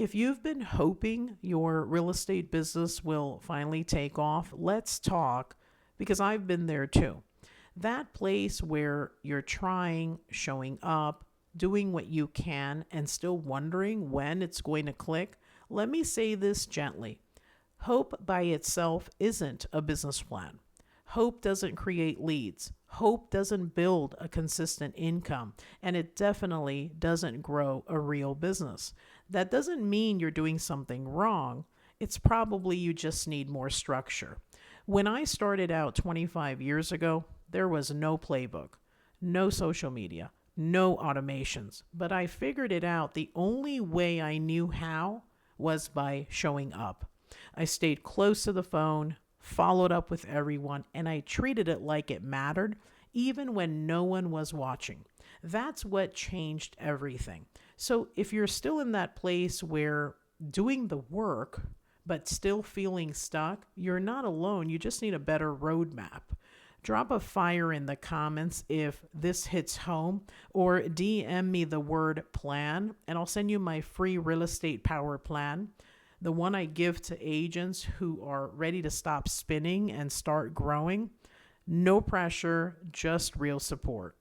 If you've been hoping your real estate business will finally take off, let's talk because I've been there too. That place where you're trying, showing up, doing what you can, and still wondering when it's going to click. Let me say this gently. Hope by itself isn't a business plan. Hope doesn't create leads. Hope doesn't build a consistent income. And it definitely doesn't grow a real business. That doesn't mean you're doing something wrong. It's probably you just need more structure. When I started out 25 years ago, there was no playbook, no social media, no automations. But I figured it out the only way I knew how was by showing up. I stayed close to the phone, followed up with everyone, and I treated it like it mattered, even when no one was watching. That's what changed everything. So if you're still in that place where doing the work, but still feeling stuck, you're not alone. You just need a better roadmap. Drop a fire in the comments if this hits home, or DM me the word plan, and I'll send you my free real estate power plan, the one I give to agents who are ready to stop spinning and start growing. No pressure, just real support.